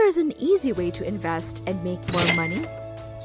there's an easy way to invest and make more money?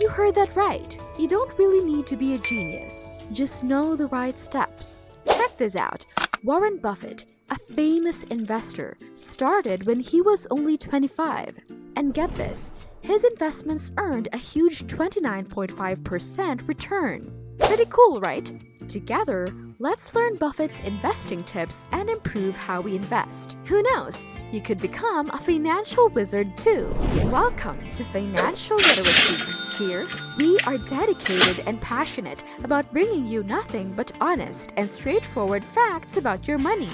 You heard that right. You don't really need to be a genius. Just know the right steps. Check this out. Warren Buffett, a famous investor, started when he was only 25. And get this, his investments earned a huge 29.5% return. Pretty cool, right? Together, let's learn Buffett's investing tips and improve how we invest. Who knows? You could become a financial wizard too. Welcome to Financial Literacy. Here, we are dedicated and passionate about bringing you nothing but honest and straightforward facts about your money.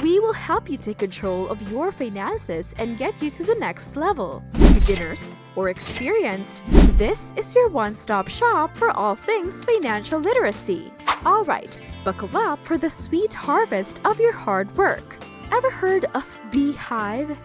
We will help you take control of your finances and get you to the next level. Beginners or experienced, this is your one-stop shop for all things financial literacy. Alright, buckle up for the sweet harvest of your hard work. Ever heard of beehive?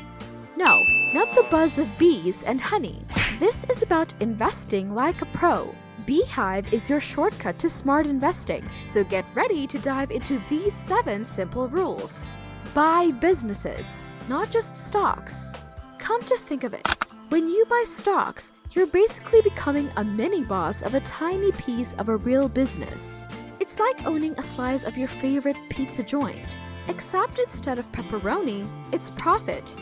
No, not the buzz of bees and honey. This is about investing like a pro. Beehive is your shortcut to smart investing, so get ready to dive into these 7 simple rules. Buy businesses, not just stocks. Come to think of it, when you buy stocks, you're basically becoming a mini boss of a tiny piece of a real business. It's like owning a slice of your favorite pizza joint. Except instead of pepperoni, it's profit.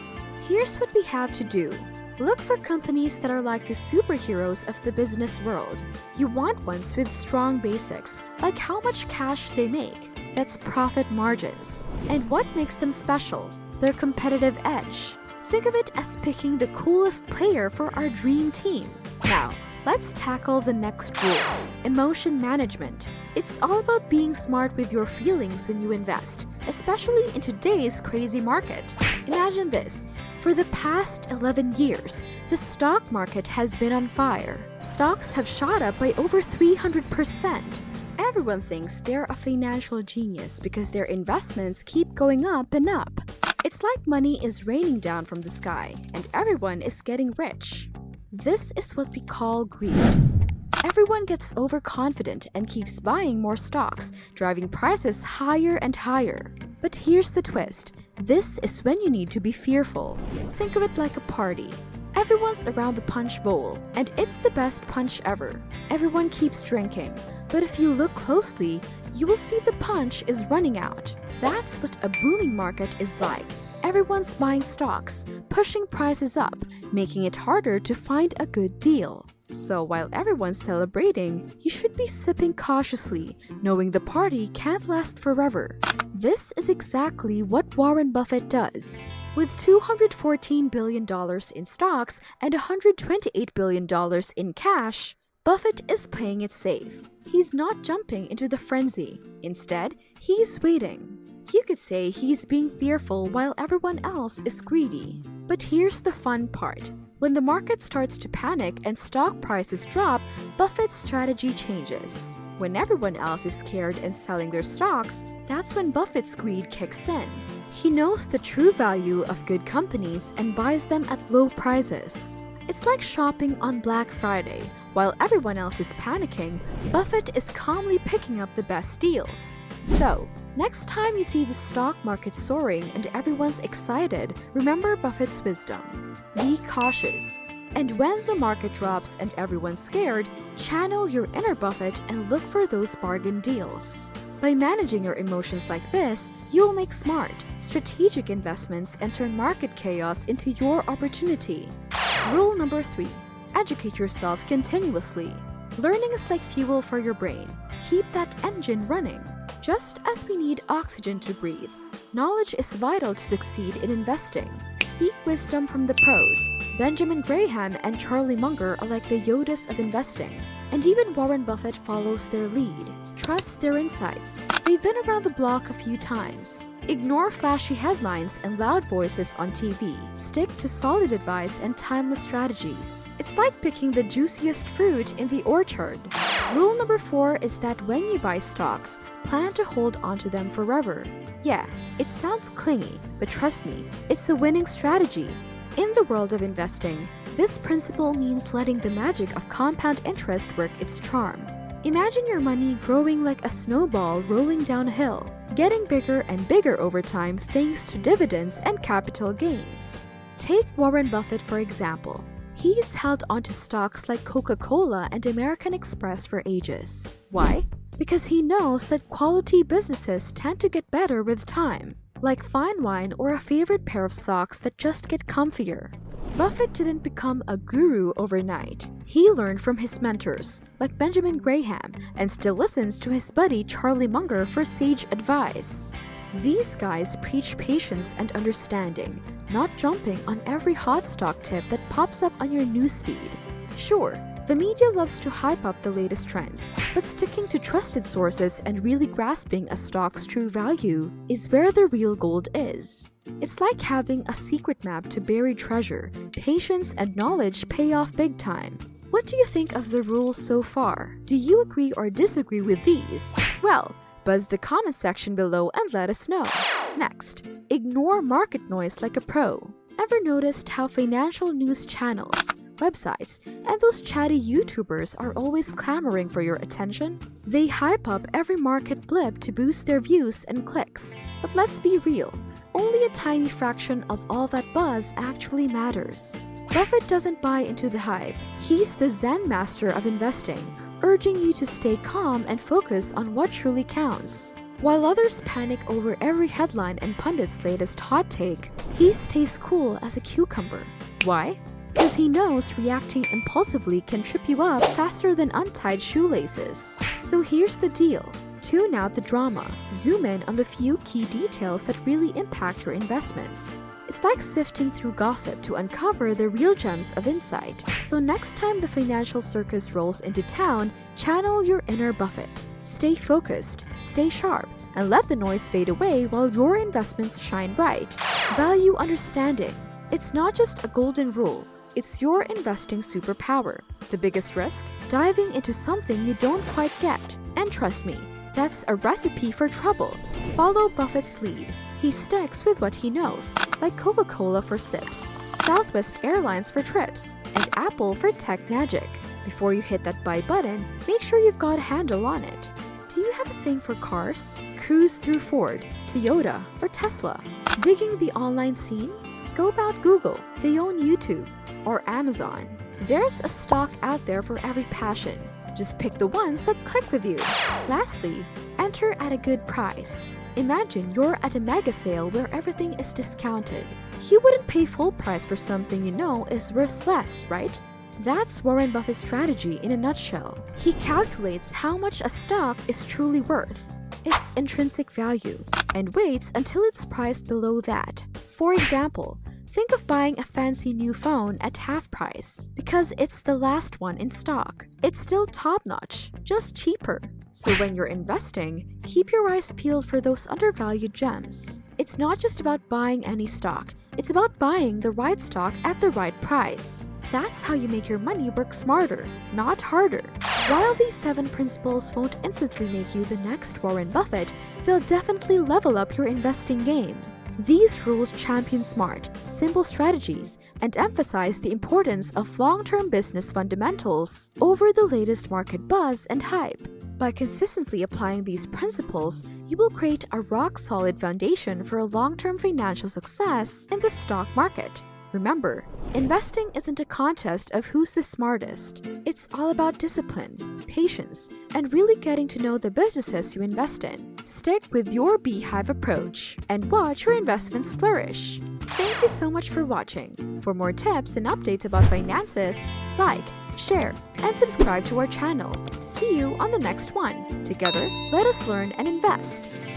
Here's what we have to do. Look for companies that are like the superheroes of the business world. You want ones with strong basics, like how much cash they make. That's profit margins. And what makes them special? Their competitive edge. Think of it as picking the coolest player for our dream team. Now, let's tackle the next rule, emotion management. It's all about being smart with your feelings when you invest, especially in today's crazy market. Imagine this. For the past 11 years, the stock market has been on fire. Stocks have shot up by over 300%. Everyone thinks they're a financial genius because their investments keep going up and up. It's like money is raining down from the sky, and everyone is getting rich. This is what we call greed. Everyone gets overconfident and keeps buying more stocks, driving prices higher and higher. But here's the twist. This is when you need to be fearful. Think of it like a party. Everyone's around the punch bowl, and it's the best punch ever. Everyone keeps drinking, but if you look closely, you will see the punch is running out. That's what a booming market is like. Everyone's buying stocks, pushing prices up, making it harder to find a good deal. So while everyone's celebrating, you should be sipping cautiously, knowing the party can't last forever. This is exactly what Warren Buffett does. With $214 billion in stocks and $128 billion in cash, Buffett is playing it safe. He's not jumping into the frenzy. Instead, he's waiting. You could say he's being fearful while everyone else is greedy. But here's the fun part. When the market starts to panic and stock prices drop, Buffett's strategy changes. When everyone else is scared and selling their stocks, that's when Buffett's greed kicks in. He knows the true value of good companies and buys them at low prices. It's like shopping on Black Friday. While everyone else is panicking, Buffett is calmly picking up the best deals. So, next time you see the stock market soaring and everyone's excited, remember Buffett's wisdom. Be cautious. And when the market drops and everyone's scared, channel your inner Buffett and look for those bargain deals. By managing your emotions like this, you'll make smart, strategic investments and turn market chaos into your opportunity. Rule number 3. Educate yourself continuously. Learning is like fuel for your brain. Keep that engine running. Just as we need oxygen to breathe, knowledge is vital to succeed in investing. Seek wisdom from the pros. Benjamin Graham and Charlie Munger are like the Yodas of investing. And even Warren Buffett follows their lead. Trust their insights. They've been around the block a few times. Ignore flashy headlines and loud voices on TV. Stick to solid advice and timeless strategies. It's like picking the juiciest fruit in the orchard. Rule number 4 is that when you buy stocks, plan to hold onto them forever. Yeah, it sounds clingy, but trust me, it's a winning strategy. In the world of investing, this principle means letting the magic of compound interest work its charm. Imagine your money growing like a snowball rolling down a hill, getting bigger and bigger over time thanks to dividends and capital gains. Take Warren Buffett for example. He's held onto stocks like Coca-Cola and American Express for ages. Why? Because he knows that quality businesses tend to get better with time, like fine wine or a favorite pair of socks that just get comfier. Buffett didn't become a guru overnight. He learned from his mentors, like Benjamin Graham, and still listens to his buddy Charlie Munger for sage advice. These guys preach patience and understanding, not jumping on every hot stock tip that pops up on your newsfeed. Sure, the media loves to hype up the latest trends, but sticking to trusted sources and really grasping a stock's true value is where the real gold is. It's like having a secret map to buried treasure. Patience and knowledge pay off big time. What do you think of the rules so far? Do you agree or disagree with these? Well, buzz the comment section below and let us know. Next, ignore market noise like a pro. Ever noticed how financial news channels, websites, and those chatty YouTubers are always clamoring for your attention? They hype up every market blip to boost their views and clicks. But let's be real, only a tiny fraction of all that buzz actually matters. Buffett doesn't buy into the hype. He's the Zen master of investing, urging you to stay calm and focus on what truly counts. While others panic over every headline and pundits' latest hot take, he stays cool as a cucumber. Why? Because he knows reacting impulsively can trip you up faster than untied shoelaces. So here's the deal. Tune out the drama. Zoom in on the few key details that really impact your investments. It's like sifting through gossip to uncover the real gems of insight. So next time the financial circus rolls into town, channel your inner Buffett. Stay focused, stay sharp, and let the noise fade away while your investments shine bright. Value understanding. It's not just a golden rule. It's your investing superpower. The biggest risk? Diving into something you don't quite get. And trust me, that's a recipe for trouble. Follow Buffett's lead. He sticks with what he knows, like Coca-Cola for sips, Southwest Airlines for trips, and Apple for tech magic. Before you hit that buy button, make sure you've got a handle on it. Do you have a thing for cars? Cruise through Ford, Toyota, or Tesla? Digging the online scene? Scope out Google. They own YouTube. Or Amazon. There's a stock out there for every passion. Just pick the ones that click with you. Lastly, enter at a good price. Imagine you're at a mega sale where everything is discounted. You wouldn't pay full price for something you know is worth less, right? That's Warren Buffett's strategy in a nutshell. He calculates how much a stock is truly worth, its intrinsic value, and waits until it's priced below that. For example, think of buying a fancy new phone at half price because it's the last one in stock. It's still top-notch, just cheaper. So when you're investing, keep your eyes peeled for those undervalued gems. It's not just about buying any stock, it's about buying the right stock at the right price. That's how you make your money work smarter, not harder. While these 7 principles won't instantly make you the next Warren Buffett, they'll definitely level up your investing game. These rules champion smart, simple strategies and emphasize the importance of long-term business fundamentals over the latest market buzz and hype. By consistently applying these principles, you will create a rock-solid foundation for a long-term financial success in the stock market. Remember, investing isn't a contest of who's the smartest. It's all about discipline, patience, and really getting to know the businesses you invest in. Stick with your beehive approach and watch your investments flourish. Thank you so much for watching. For more tips and updates about finances, like, share, and subscribe to our channel. See you on the next one. Together, let us learn and invest.